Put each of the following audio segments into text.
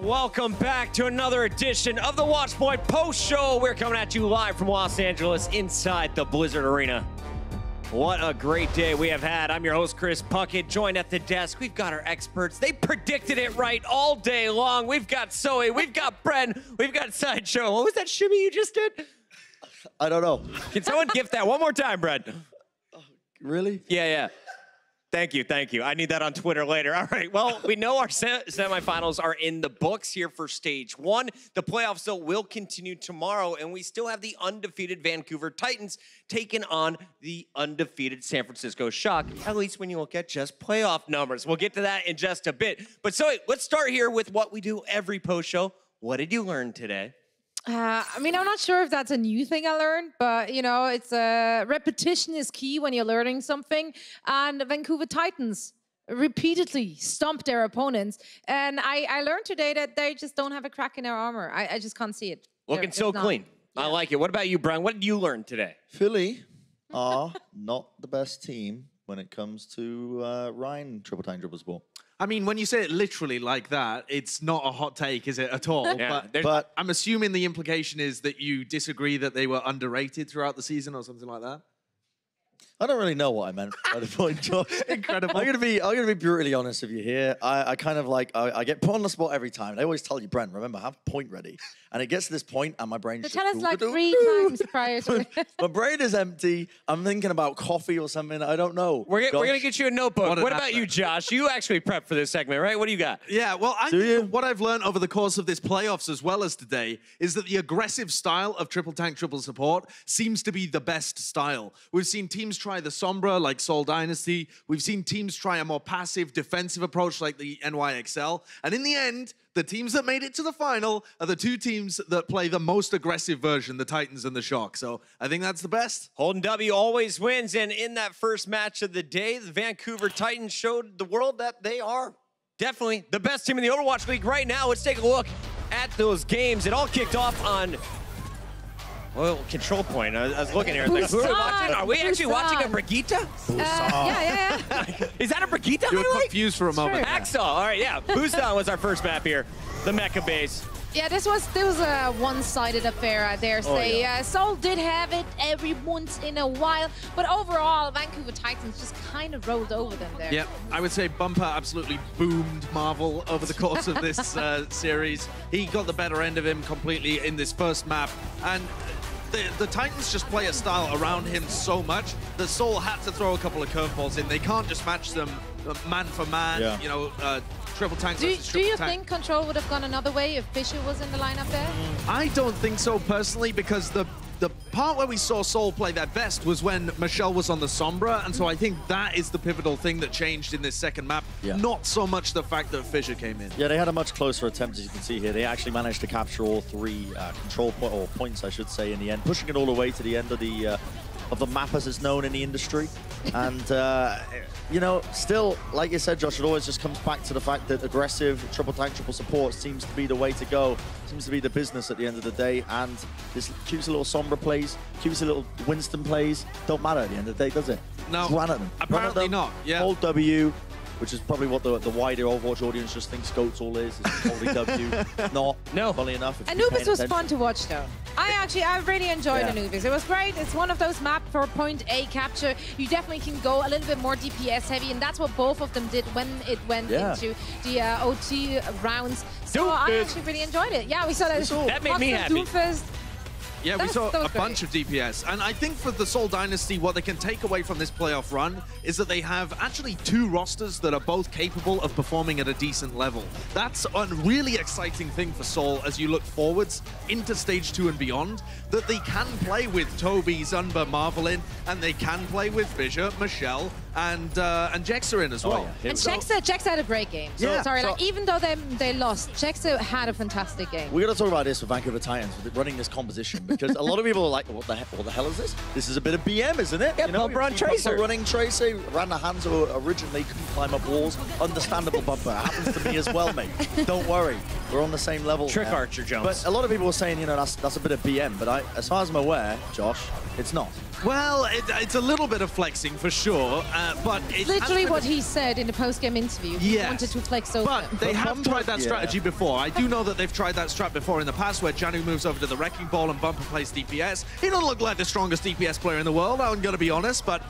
Welcome back to another edition of the Watchpoint Post-Show. We're coming at you live from Los Angeles inside the Blizzard Arena. What a great day we have had. I'm your host, Chris Puckett, joined at the desk. We've got our experts. They predicted it right all day long. We've got Zoe, we've got Bren, we've got Sideshow. What was that shimmy you just did? I don't know. Can someone gift that one more time, Bren? Really? Yeah. Thank you. I need that on Twitter later. All right, well, we know our semifinals are in the books here for stage one. The playoffs, though, will continue tomorrow, and we still have the undefeated Vancouver Titans taking on the undefeated San Francisco Shock, at least when you look at just playoff numbers. We'll get to that in just a bit. But so let's start here with what we do every post-show. What did you learn today? I mean, I'm not sure if that's a new thing I learned, but, you know, it's repetition is key when you're learning something. And the Vancouver Titans repeatedly stomped their opponents. And I learned today that they just don't have a crack in their armor. I just can't see it. Looking so clean. Yeah. I like it. What about you, Brian? What did you learn today? Philly are not the best team when it comes to Ryan Triple Time Dribble Sport. I mean, when you say it literally like that, it's not a hot take, is it, at all? Yeah, but I'm assuming the implication is that you disagree that they were underrated throughout the season or something like that? I don't really know what I meant by the point, Josh. Incredible. I'm gonna be brutally honest with you here. I kind of like, I get put on the spot every time. They always tell you, Brent, remember, have a point ready. And it gets to this point and my brain's just... Tell us like 3 times prior to... My brain is empty. I'm thinking about coffee or something. I don't know. We're going to get you a notebook. What about you, Josh? You actually prepped for this segment, right? What do you got? Yeah, well, what I've learned over the course of this playoffs as well as today is that the aggressive style of triple tank, triple support seems to be the best style. We've seen teams try the Sombra like Seoul Dynasty. We've seen teams try a more passive defensive approach like the NYXL. And in the end, the teams that made it to the final are the 2 teams that play the most aggressive version, the Titans and the Shock. So I think that's the best. Holden W always wins, and in that first match of the day, the Vancouver Titans showed the world that they are definitely the best team in the Overwatch League right now. Let's take a look at those games. It all kicked off on... Well, control point. I was looking here. Like, who are we watching? Are we actually watching a Brigitte? Yeah. Is that a Brigitte? You were confused for a moment. Axel. All right, yeah. Busan was our first map here. The Mecha base. Yeah, this was a one-sided affair, I dare say. Seoul did have it every once in a while, but overall, Vancouver Titans just kind of rolled over them there. Yeah, I would say Bumper absolutely boomed Marvel over the course of this series. He got the better end of him completely in this first map, and the Titans just play a style around him so much that Seoul had to throw a couple of curveballs in. They can't just match them man for man, you know, triple tank versus triple tank. Do you think Control would have gone another way if Fisher was in the lineup there? I don't think so personally, because the part where we saw Seoul play their best was when Michelle was on the Sombra, and so I think that is the pivotal thing that changed in this second map, not so much the fact that Fisher came in. Yeah, they had a much closer attempt, as you can see here. They actually managed to capture all 3 control points, I should say, in the end, pushing it all the way to the end of the map, as it's known in the industry. And, you know, still, like you said, Josh, it always just comes back to the fact that aggressive triple tank, triple support seems to be the way to go. Seems to be the business at the end of the day. And this cutesy little Sombra plays, cutesy little Winston plays, don't matter at the end of the day, does it? No, run at them. apparently not. Yeah. Hold W, which is probably what the wider Overwatch audience just thinks Goats all is holding W. Not, funny enough. Anubis was fun to watch, though. I really enjoyed Anubis. It was great. It's one of those maps for point A capture. You definitely can go a little bit more DPS heavy, and that's what both of them did when it went into the OT rounds. So I actually really enjoyed it. Yeah, we saw that. That made me happy. Doomfist. Yeah, we saw a bunch of DPS. And I think for the Seoul Dynasty, what they can take away from this playoff run is that they have actually 2 rosters that are both capable of performing at a decent level. That's a really exciting thing for Seoul as you look forwards into Stage 2 and beyond, that they can play with Toby, Zunba, Marvelin, and they can play with Fissure, Michelle, and Jexerin as well. And Jexa had a great game. So, like, even though they lost, Jexa had a fantastic game. We're going to talk about this with Vancouver Titans, with running this composition, because a lot of people are like, what the hell is this? This is a bit of BM, isn't it? Yeah, you know, Bumper on Tracer. Running Tracer, ran the hands who originally couldn't climb up walls. Understandable, Bumper. It happens to me as well, mate. Don't worry. We're on the same level. Trick Archer Jones. But a lot of people were saying, you know, that's a bit of BM, but as far as I'm aware, Josh, it's not. Well, it's a little bit of flexing for sure, but it's literally what he said in the post-game interview. He wanted to flex over. But they have tried that strategy before. I do know that they've tried that strat before in the past, where Janu moves over to the Wrecking Ball and Bumper plays DPS. He doesn't look like the strongest DPS player in the world, I'm going to be honest, but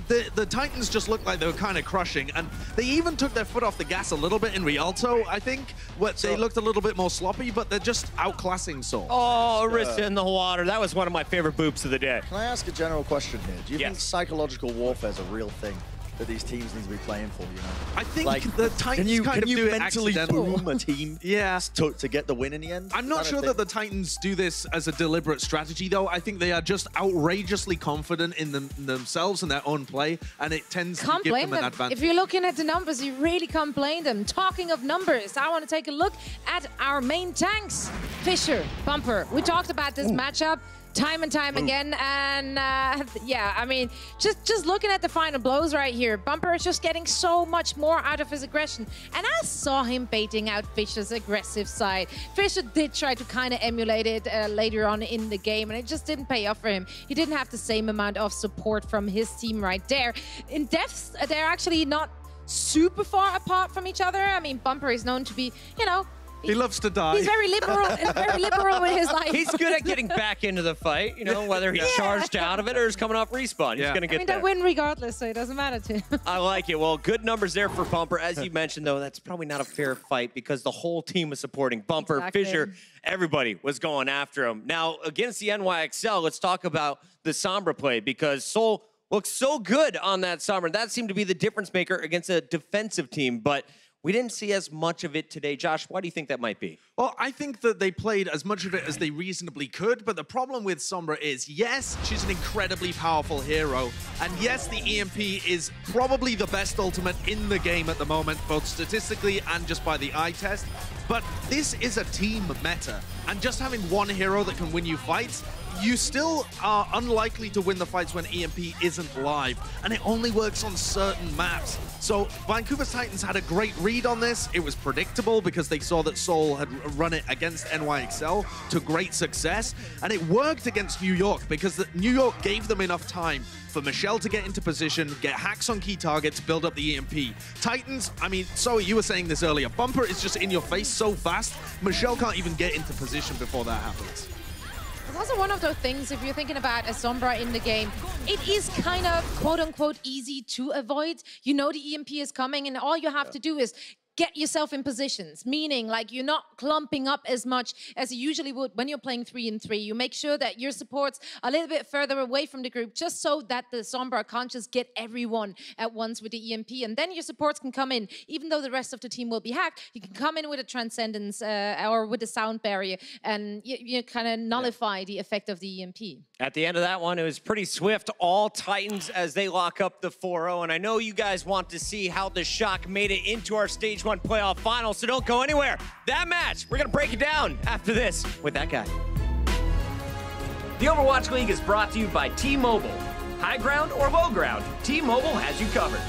the Titans just looked like they were kind of crushing, and they even took their foot off the gas a little bit in Rialto, I think. They looked a little bit more sloppy, but they're just outclassing Soul. Oh, Orisa in the water. That was one of my favorite boops of the day. Can I ask a general question here? Do you think psychological warfare is a real thing that these teams need to be playing for, you know? I think like, the Titans kind of do it mentally accidentally. boom a team to get the win in the end? I'm not sure that the Titans do this as a deliberate strategy, though. I think they are just outrageously confident in themselves and their own play, and it tends to give them an advantage. If you're looking at the numbers, you really can't blame them. Talking of numbers, I want to take a look at our main tanks. Fisher, Bumper. We talked about this matchup time and time again, and yeah, I mean, just looking at the final blows right here, Bumper is just getting so much more out of his aggression, and I saw him baiting out Fisher's aggressive side. Fisher did try to kind of emulate it later on in the game, and it just didn't pay off for him. He didn't have the same amount of support from his team right there. In depths, they're actually not super far apart from each other. I mean, Bumper is known to be, you know, he loves to die. He's very liberal with his life. He's good at getting back into the fight, you know, whether he's charged out of it or is coming off respawn. He's going to get there. They win regardless, so it doesn't matter to him. I like it. Well, good numbers there for Bumper. As you mentioned, though, that's probably not a fair fight because the whole team was supporting Bumper, Fisher. Everybody was going after him. Now, against the NYXL, let's talk about the Sombra play because Soul looks so good on that Sombra. That seemed to be the difference maker against a defensive team, but we didn't see as much of it today. Josh, why do you think that might be? Well, I think that they played as much of it as they reasonably could, but the problem with Sombra is, yes, she's an incredibly powerful hero, and yes, the EMP is probably the best ultimate in the game at the moment, both statistically and just by the eye test, but this is a team meta, and just having one hero that can win you fights, you still are unlikely to win the fights when EMP isn't live, and it only works on certain maps. So Vancouver Titans had a great read on this. It was predictable because they saw that Seoul had run it against NYXL to great success, and it worked against New York because New York gave them enough time for Michelle to get into position, get hacks on key targets, build up the EMP. Titans, I mean, Zoe, you were saying this earlier, Bumper is just in your face so fast, Michelle can't even get into position before that happens. It's also one of those things, if you're thinking about a Sombra in the game, it is kind of quote-unquote easy to avoid. You know the EMP is coming, and all you have to do is get yourself in positions, meaning like you're not clumping up as much as you usually would when you're playing 3-in-3. You make sure that your support's a little bit further away from the group just so that the Sombra can't just get everyone at once with the EMP, and then your supports can come in. Even though the rest of the team will be hacked, you can come in with a Transcendence or with a sound barrier, and you kind of nullify the effect of the EMP. At the end of that one, it was pretty swift. All Titans as they lock up the 4-0. And I know you guys want to see how the Shock made it into our Stage 1 playoff final, so don't go anywhere. That match, we're going to break it down after this with that guy. The Overwatch League is brought to you by T-Mobile. High ground or low ground, T-Mobile has you covered.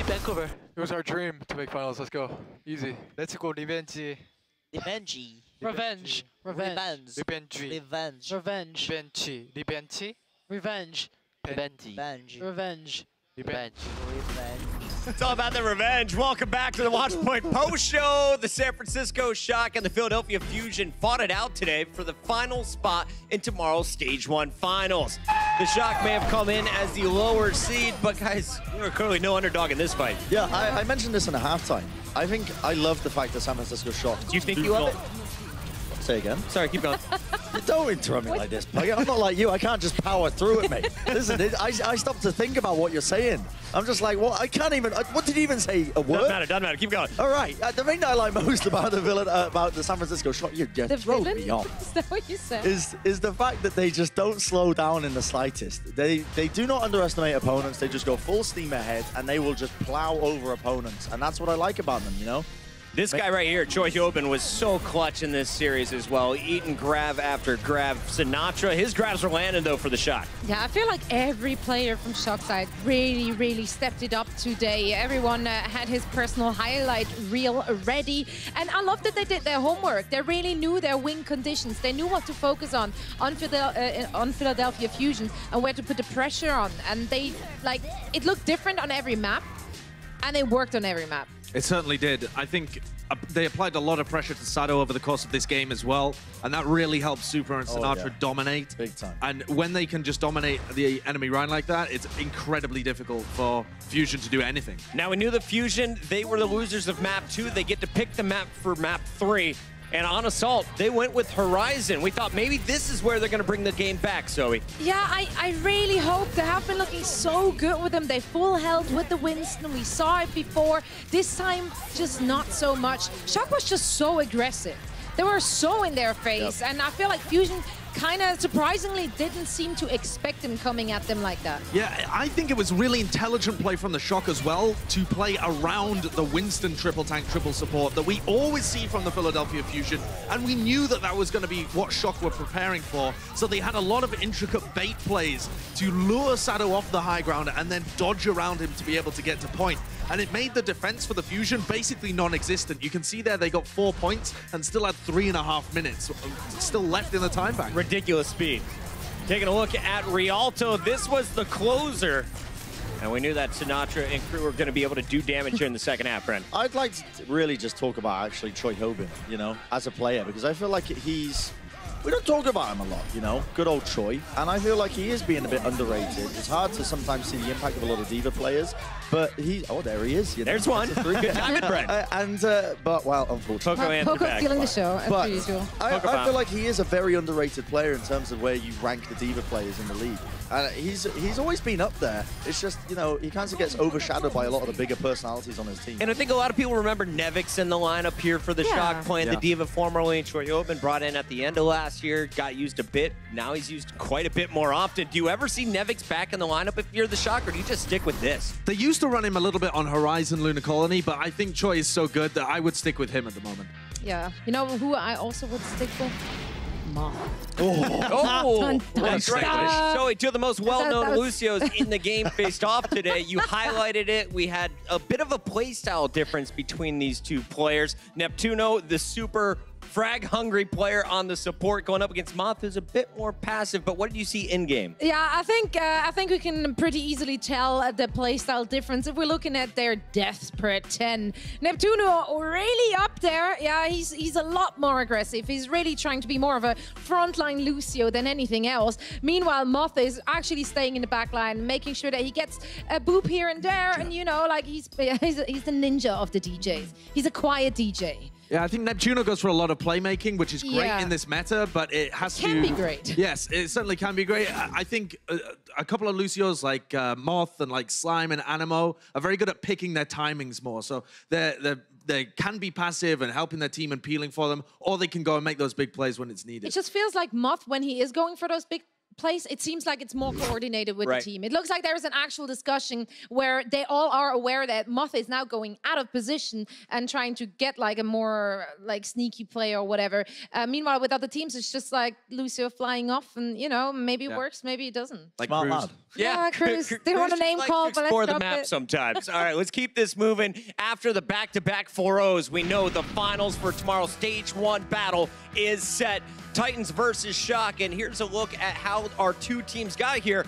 beat Vancouver. It was our dream to make finals. Let's go. Easy. Let's go revenge. Revenge. Revenge. Revenge. Revenge. Revenge. Revenge. Revenge. Revenge. Revenge. Revenge. Revenge. It's all about the revenge. Welcome back to the Watchpoint Post Show. The San Francisco Shock and the Philadelphia Fusion fought it out today for the final spot in tomorrow's Stage 1 finals. The Shock may have come in as the lower seed, but guys, we were clearly no underdog in this fight. Yeah, I mentioned this in a halftime. I love the fact that San Francisco Shock. Do you think you love it? Say again. Sorry, keep going. Don't interrupt me like this, Puggy. I'm not like you. I can't just power through it, mate. Listen, I stopped to think about what you're saying. I'm just like, what? I can't even. What did you even say? A word? Doesn't matter. Keep going. All right. The thing that I like most about the San Francisco Shock, you're throwing me off. Is that what you said? Is the fact that they just don't slow down in the slightest. They do not underestimate opponents. They just go full steam ahead, and they will just plow over opponents. And that's what I like about them, you know? This guy right here, Choi Hyobin, was so clutch in this series as well. Eating grab after grab. Sinatra, his grabs were landing, though, for the Shock. Yeah, I feel like every player from Shockside really, really stepped it up today. Everyone had his personal highlight reel ready. And I love that they did their homework. They really knew their win conditions. They knew what to focus on Philadelphia Fusion and where to put the pressure on. And they, like, it looked different on every map. And they worked on every map. It certainly did. I think they applied a lot of pressure to Sato over the course of this game as well, and that really helped Super and Sinatra dominate. Big time. And when they can just dominate the enemy Rhine like that, it's incredibly difficult for Fusion to do anything. Now, we knew the Fusion, they were the losers of Map 2. They get to pick the map for Map 3. And on Assault, they went with Horizon. We thought maybe this is where they're going to bring the game back, Zoe. Yeah, I really hope. They have been looking so good with them. They full held with the Winston. We saw it before. This time, just not so much. Shock was just so aggressive. They were so in their face. Yep. And I feel like Fusion kind of surprisingly didn't seem to expect him coming at them like that. Yeah, I think it was really intelligent play from the Shock as well to play around the Winston triple tank, triple support that we always see from the Philadelphia Fusion. And we knew that that was going to be what Shock were preparing for. So they had a lot of intricate bait plays to lure Sato off the high ground and then dodge around him to be able to get to point. And it made the defense for the Fusion basically non-existent. You can see there they got 4 points and still had 3.5 minutes still left in the time bank. Ridiculous speed. Taking a look at Rialto, this was the closer. And we knew that Sinatra and crew were going to be able to do damage here in the second half, Bren. I'd like to really just talk about actually Choi Hyobin, you know, as a player, because I feel like we don't talk about him a lot, you know, good old Choi, and I feel like he is being a bit underrated. It's hard to sometimes see the impact of a lot of Diva players, but there he is. You know? There's one. Good timing, Brent. But, well, unfortunately. Poco stealing the show, as per usual. I feel like he is a very underrated player in terms of where you rank the Diva players in the league. And he's always been up there. It's just, you know, he kind of gets overshadowed by a lot of the bigger personalities on his team. And I think a lot of people remember Nevix in the lineup here for the Shock, playing the Diva formerly. Choi Hyobin brought in at the end of last year, got used a bit. Now he's used quite a bit more often. Do you ever see Nevix back in the lineup if you're the Shock, or do you just stick with this? They used to run him a little bit on Horizon Lunar Colony, but I think Choi is so good that I would stick with him at the moment. Yeah. You know who I also would stick with? Moth. That's right. Zoe, two of the most well-known Lucios in the game faced off today. You highlighted it. We had a bit of a playstyle difference between these two players. Neptuno, the super frag-hungry player on the support, going up against Moth, who's a bit more passive. But what did you see in-game? Yeah, I think we can pretty easily tell the playstyle difference if we're looking at their death per 10. Neptuno really up there. Yeah, he's a lot more aggressive. He's really trying to be more of a frontline Lucio than anything else. Meanwhile, Moth is actually staying in the back line, making sure that he gets a boop here and there. And, you know, like he's the ninja of the DJs. He's a quiet DJ. Yeah, I think Neptuno goes for a lot of playmaking, which is great in this meta, but it has to... Can be great. Yes, it certainly can be great. I think a couple of Lucios like Moth and like Slime and Animo are very good at picking their timings more. So they can be passive and helping their team and peeling for them, or they can go and make those big plays when it's needed. It just feels like Moth, when he is going for those big place, it seems like it's more coordinated with Right. the team. It looks like there's an actual discussion where they all are aware that Moth is now going out of position and trying to get like a more like sneaky play or whatever. Meanwhile, with other teams, it's just like Lucio flying off, and you know, maybe it works, maybe it doesn't. Like Smart Cruz. lad. Yeah, Cruz. Didn't want a Cruz name likes call, to but let's explore the drop map it. sometimes. All right, let's keep this moving. After the back-to-back 4-0s, we know the finals for tomorrow's Stage 1 battle is set. Titans versus Shock, and here's a look at how our two teams got here.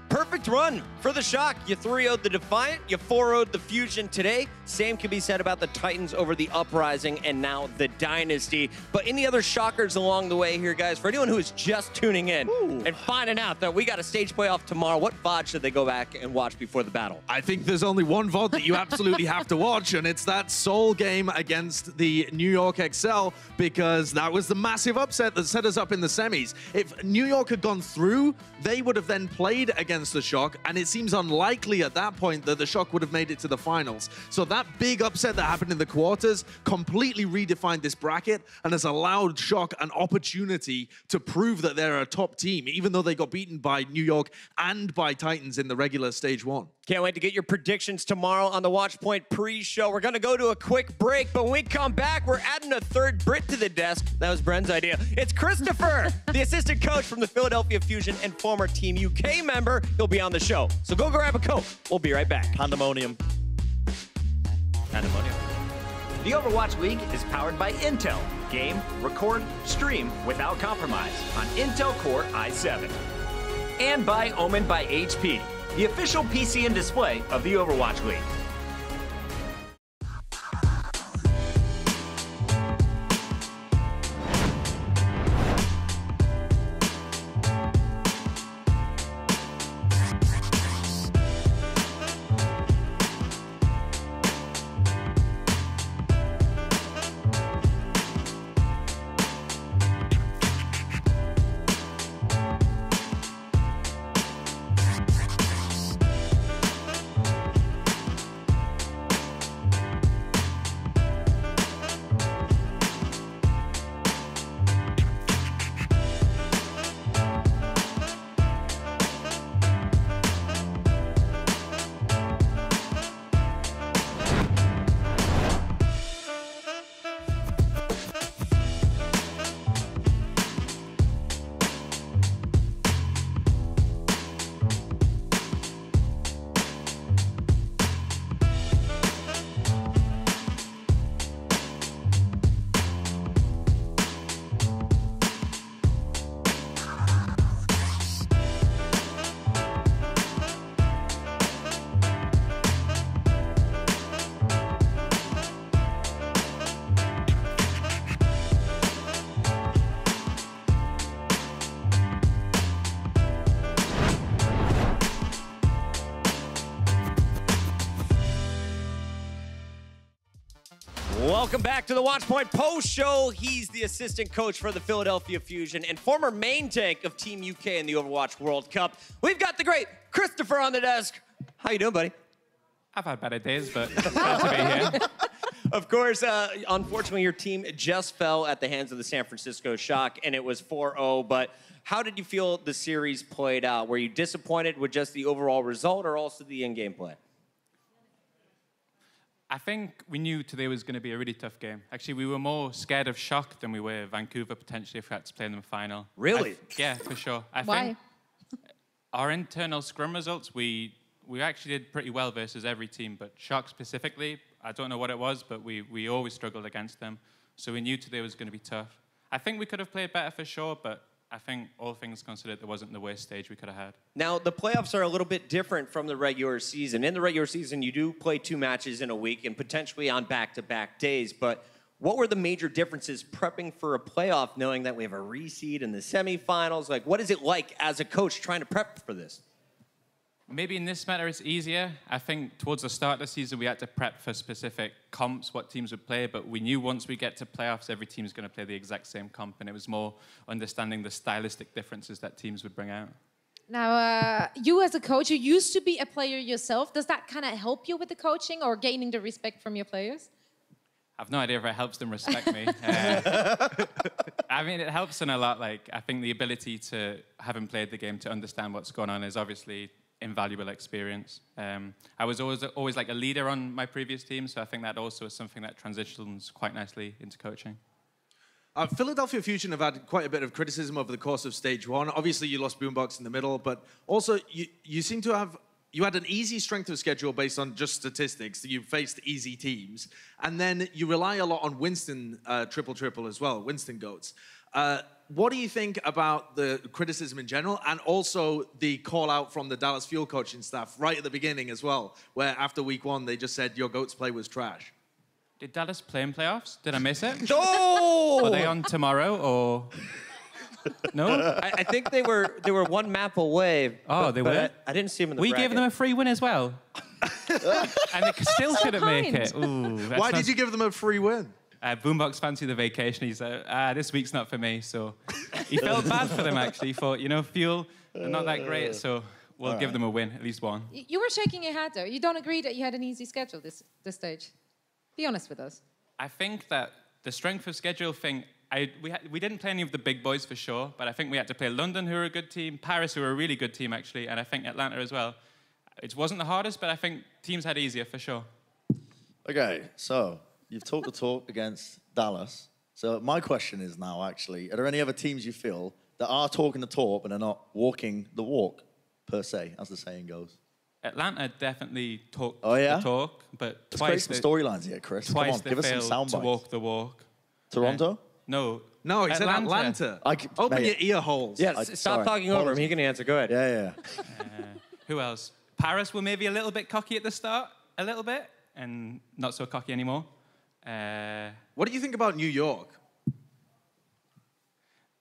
Perfect run for the Shock. You 3-0'd the Defiant, you 4-0'd the Fusion today. Same can be said about the Titans over the Uprising and now the Dynasty. But any other shockers along the way here, guys? For anyone who is just tuning in and finding out that we got a stage playoff tomorrow, what VOD should they go back and watch before the battle? I think there's only one VOD that you absolutely have to watch, and it's that Seoul game against the New York XL, because that was the massive upset that set us up in the semis. If New York had gone through, they would have then played against the Shock, and it seems unlikely at that point that the Shock would have made it to the finals. So that big upset that happened in the quarters completely redefined this bracket and has allowed Shock an opportunity to prove that they're a top team, even though they got beaten by New York and by Titans in the regular Stage 1. Can't wait to get your predictions tomorrow on the Watchpoint pre-show. We're going to go to a quick break, but when we come back, we're adding a third Brit to the desk. That was Bren's idea. It's Christopher, the assistant coach from the Philadelphia Fusion and former Team UK member. He'll be on the show. So go grab a Coke. We'll be right back. Pandemonium. Pandemonium. The Overwatch League is powered by Intel. Game, record, stream without compromise on Intel Core i7. And by Omen by HP, the official PC and display of the Overwatch League. Welcome back to the Watchpoint post-show. He's the assistant coach for the Philadelphia Fusion and former main tank of Team UK in the Overwatch World Cup. We've got the great Christopher on the desk. How you doing, buddy? I've had better days, but glad to be here. Of course, unfortunately, your team just fell at the hands of the San Francisco Shock, and it was 4-0. But how did you feel the series played out? Were you disappointed with just the overall result or also the in-game play? I think we knew today was going to be a really tough game. Actually, we were more scared of Shock than we were Vancouver, potentially, if we had to play in the final. Really? Yeah, for sure. I Why? think our internal scrum results, we actually did pretty well versus every team, but Shock specifically, I don't know what it was, but we always struggled against them. So we knew today was going to be tough. I think we could have played better for sure, but I think all things considered, it wasn't the worst stage we could have had. Now, the playoffs are a little bit different from the regular season. In the regular season, you do play 2 matches in a week and potentially on back-to-back days. But what were the major differences prepping for a playoff, knowing that we have a reseed in the semifinals? Like, what is it like as a coach trying to prep for this? Maybe in this matter it's easier. I think towards the start of the season we had to prep for specific comps, what teams would play, but we knew once we get to playoffs every team's going to play the exact same comp, and it was more understanding the stylistic differences that teams would bring out. Now, you as a coach, you used to be a player yourself. Does that kind of help you with the coaching or gaining the respect from your players? I've no idea if it helps them respect me. I mean, it helps them a lot. Like, I think the ability to, having played the game, to understand what's going on is obviously invaluable experience. I was always like a leader on my previous team, so I think that also is something that transitions quite nicely into coaching. Philadelphia Fusion have had quite a bit of criticism over the course of Stage 1. Obviously, you lost Boombox in the middle, but also you seem to have... You had an easy strength of schedule based on just statistics. You faced easy teams. And then you rely a lot on Winston triple as well, Winston Goats. What do you think about the criticism in general and also the call out from the Dallas Fuel coaching staff right at the beginning as well, where after week 1, they just said your Goats play was trash? Did Dallas play in playoffs? Did I miss it? No! Are they on tomorrow or... No? I think they were 1 map away. Oh, they were? I didn't see them in the We bracket. gave them a free win as well. And they still couldn't make it. Ooh, Why did you give them a free win? Boombox fancied the vacation. He's like, this week's not for me. So he felt bad for them, actually. He thought, you know, Fuel, they're not that great, so we'll give them a win, at least one. You were shaking your head, though. You don't agree that you had an easy schedule this stage? Be honest with us. I think that the strength of schedule thing, we didn't play any of the big boys for sure, but I think we had to play London, who are a good team, Paris, who are a really good team, actually, and I think Atlanta as well. It wasn't the hardest, but I think teams had easier for sure. Okay, so you've talked the talk against Dallas. So my question is now, actually, are there any other teams you feel that are talking the talk but are not walking the walk, per se, as the saying goes? Atlanta definitely talked the talk, but Let's twice create some storylines here, Chris. Come on, give us some sound to bites. walk the walk. Toronto? No, he said Atlanta. Open your ear holes. Yeah, stop talking over him. He can answer. Go ahead. Yeah. Who else? Paris were maybe a little bit cocky at the start, a little bit, and not so cocky anymore. What do you think about New York?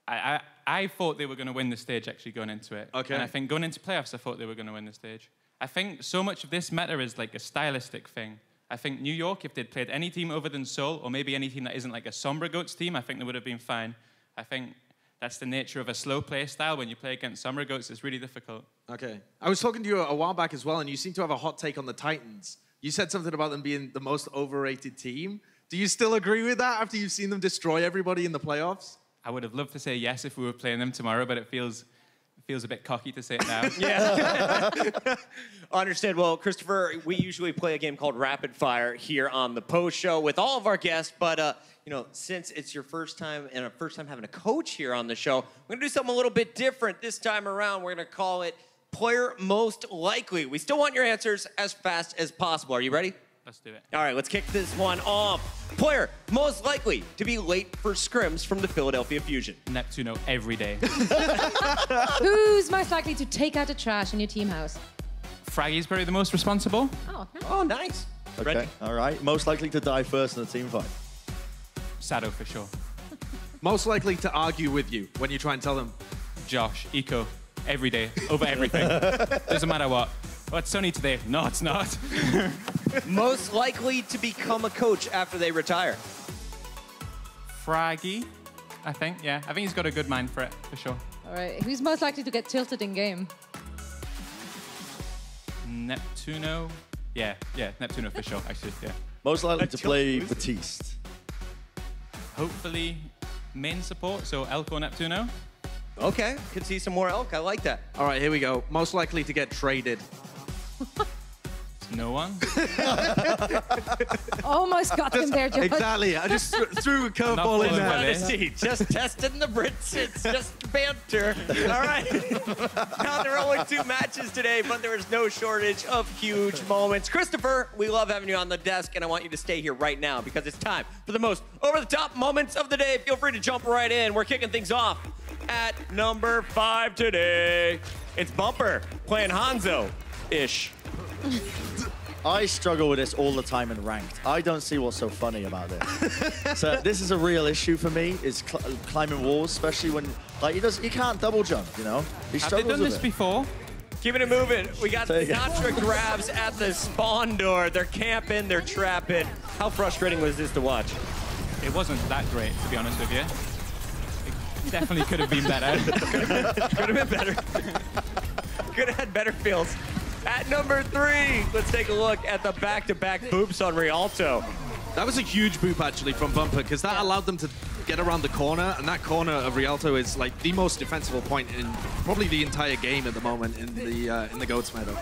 I thought they were going to win the stage actually going into it. Okay. And I think going into playoffs, I thought they were going to win the stage. I think so much of this meta is like a stylistic thing. I think New York, if they'd played any team other than Seoul, or maybe any team that isn't like a Sombra Goats team, I think they would have been fine. I think that's the nature of a slow play style. When you play against Sombra Goats, it's really difficult. Okay. I was talking to you a while back as well, and you seem to have a hot take on the Titans. You said something about them being the most overrated team. Do you still agree with that after you've seen them destroy everybody in the playoffs? I would have loved to say yes if we were playing them tomorrow, but it feels a bit cocky to say it now. Yeah. Understand. Well, Christopher, we usually play a game called Rapid Fire here on the Post Show with all of our guests, but you know, since it's your first time and a first time having a coach here on the show, we're gonna do something a little bit different this time around. We're gonna call it Player Most Likely. We still want your answers as fast as possible. Are you ready? Let's do it. All right, let's kick this one off. Player most likely to be late for scrims from the Philadelphia Fusion. Neptuno every day. Who's most likely to take out the trash in your team house? Fraggy's probably the most responsible. Oh, nice. Oh, nice. Okay, Ready? all right. Most likely to die first in a team fight. Sado for sure. Most likely to argue with you when you try and tell them. Josh, Eco, every day, over everything. Doesn't matter what. Oh, it's sunny today. No, it's not. Most likely to become a coach after they retire. Fraggy, I think. Yeah, I think he's got a good mind for it, for sure. All right. Who's most likely to get tilted in game? Neptuno. Yeah, Neptuno for sure, actually, yeah. Most likely to play Batiste. Hopefully, main support, so Elk or Neptuno. Okay, could see some more elk. I like that. All right, here we go. Most likely to get traded. No one. Almost got them there, Josh. Exactly. I just threw a curveball in there. Honesty, just testing the Brits. It's just banter. All right. Now there are only 2 matches today, but there is no shortage of huge moments. Christopher, we love having you on the desk, and I want you to stay here right now because it's time for the most over-the-top moments of the day. Feel free to jump right in. We're kicking things off at number 5 today. It's Bumper playing Hanzo-ish. I struggle with this all the time in ranked. I don't see what's so funny about this. So this is a real issue for me, is climbing walls, especially when, like, he can't double jump, you know? He Have they struggles done with this it. before? Keeping it moving. We got Take it. Sinatra grabs at the spawn door. They're camping, they're trapping. How frustrating was this to watch? It wasn't that great, to be honest with you. It definitely could have been better. Could have been better. Could have had better feels. At number 3, let's take a look at the back-to-back boops on Rialto. That was a huge boop, actually, from Bumper, because that allowed them to get around the corner, and that corner of Rialto is like the most defensible point in probably the entire game at the moment in the Goats Meadow.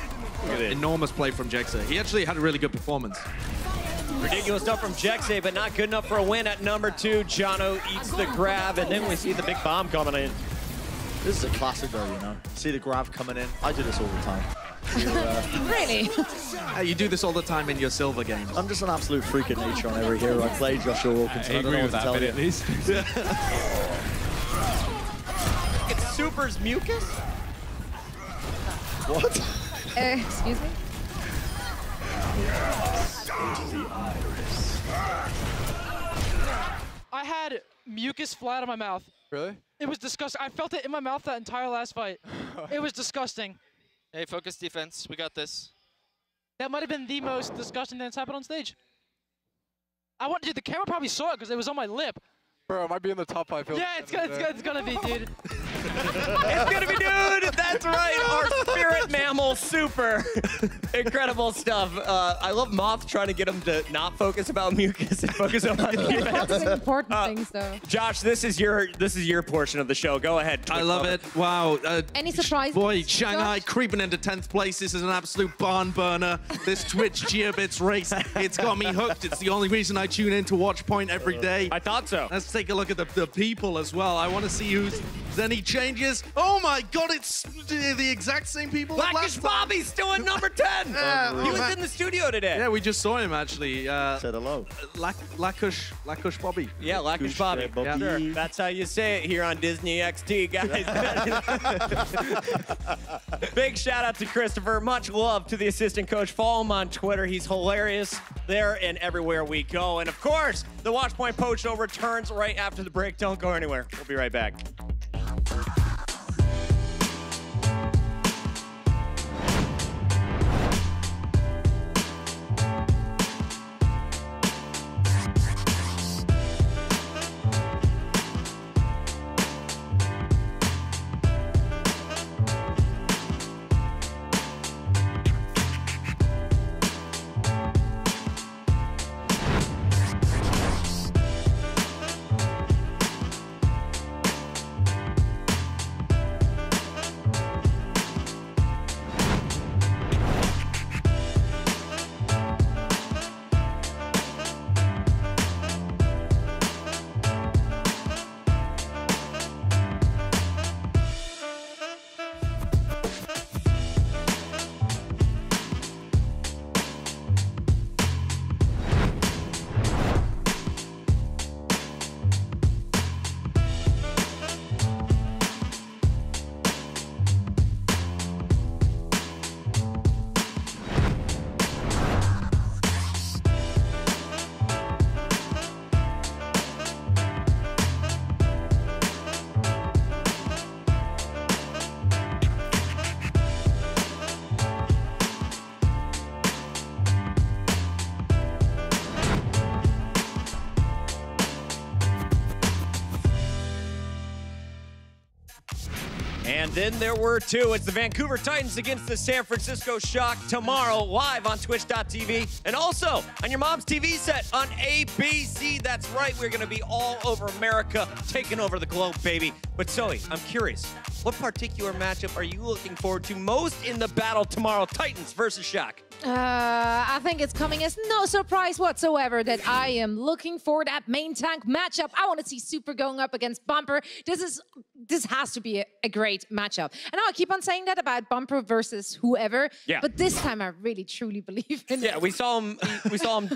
Enormous play from Jexe. He actually had a really good performance. Ridiculous stuff from Jexe, but not good enough for a win at number 2. Jono eats the grab, and then we see the big bomb coming in. This is a classic, though, you know. See the grab coming in. I do this all the time. Really? You do this all the time in your silver games. I'm just an absolute freak of nature on every hero I play, Joshua Wilkinson. I don't know what to tell you. At least. It's Super's mucus? What? Excuse me? I had mucus fly out of my mouth. Really? It was disgusting. I felt it in my mouth that entire last fight. It was disgusting. Hey, focus defense. We got this. That might have been the most disgusting thing that's happened on stage. Dude, the camera probably saw it because it was on my lip. Bro, it might be in the top 5 films. Yeah, it's gonna be, dude. It's gonna be dude! That's right, our spirit mammal, Super. Incredible stuff. I love Moth trying to get him to not focus about mucus and focus on Focusing on important things, though. Josh, this is your portion of the show. Go ahead. I love it. Wow. Any surprises? Boy, Shanghai Josh? creeping into 10th place. This is an absolute barn burner. This Twitch Geobits race, it's got me hooked. It's the only reason I tune in to Watchpoint every day. I thought so. Let's take a look at the people as well. I want to see who's any changes. Oh my God, it's the exact same people. Blackish Bobby's still at number 10. He was in the studio today. Yeah, we just saw him actually. Said hello. Lackush Bobby. Yeah, Blackish Bobby. Yeah. Sure. That's how you say it here on Disney XD, guys. Big shout out to Christopher. Much love to the assistant coach. Follow him on Twitter. He's hilarious there and everywhere we go. And of course, the Watchpoint Postshow returns right after the break. Don't go anywhere. We'll be right back. And then there were two. It's the Vancouver Titans against the San Francisco Shock tomorrow, live on Twitch.tv, and also on your mom's TV set on ABC. That's right, we're going to be all over America, taking over the globe, baby. But Zoe, I'm curious, what particular matchup are you looking forward to most in the battle tomorrow, Titans versus Shock? I think it's coming as no surprise whatsoever that I am looking for that main tank matchup. I want to see Super going up against Bumper. This has to be a great matchup. And I keep on saying that about Bumper versus whoever. Yeah. But this time I really truly believe in it. Yeah, we saw him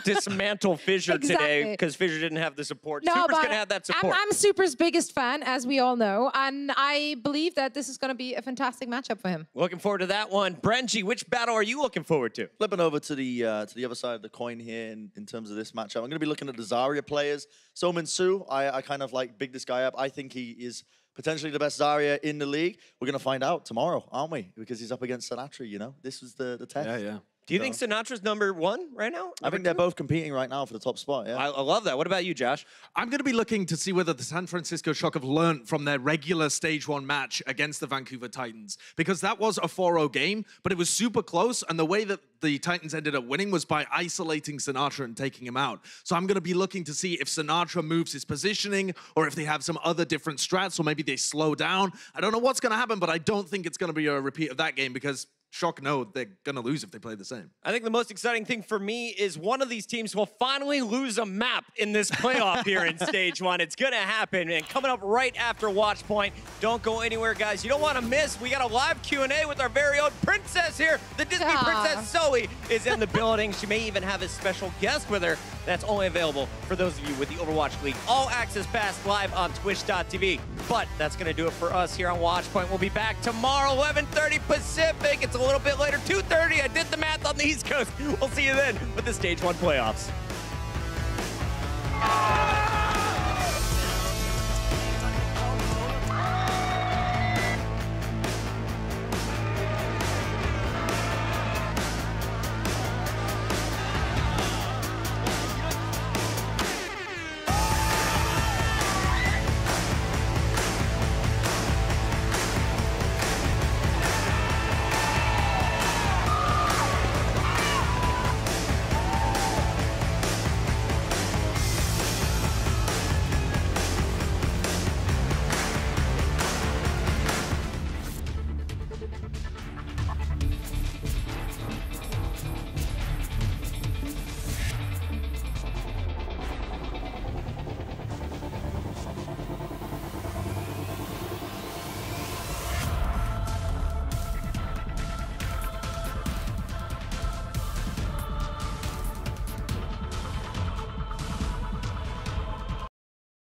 dismantle Fissure today because Fissure didn't have the support. Super's going to have that support. I'm Super's biggest fan, as we all know, and I believe that this is going to be a fantastic matchup for him. Looking forward to that one. Brenji, which battle are you looking forward to? Flipping over to the other side of the coin here in terms of this matchup, I'm going to be looking at the Zarya players. Somin Su, I kind of like big this guy up. I think he is potentially the best Zarya in the league. We're going to find out tomorrow, aren't we? Because he's up against Sinatri, you know? This was the test. Yeah, yeah. Do you think Sinatra's #1 right now? I think they're both competing right now for the top spot, yeah. I love that. What about you, Josh? I'm going to be looking to see whether the San Francisco Shock have learned from their regular Stage 1 match against the Vancouver Titans, because that was a 4-0 game, but it was super close, and the way that the Titans ended up winning was by isolating Sinatra and taking him out. So I'm going to be looking to see if Sinatra moves his positioning, or if they have some other different strats, or maybe they slow down. I don't know what's going to happen, but I don't think it's going to be a repeat of that game, because Shock know they're going to lose if they play the same. I think the most exciting thing for me is one of these teams will finally lose a map in this playoff here in Stage 1. It's going to happen. And coming up right after Watchpoint, don't go anywhere, guys. You don't want to miss. We got a live Q&A with our very own princess here. The Disney Princess Zoe is in the building. She may even have a special guest with her. That's only available for those of you with the Overwatch League All Access Pass live on Twitch.tv. But that's going to do it for us here on Watchpoint. We'll be back tomorrow, 11:30 Pacific. It's a little bit later, 2:30. I did the math on the East Coast. We'll see you then with the Stage 1 playoffs.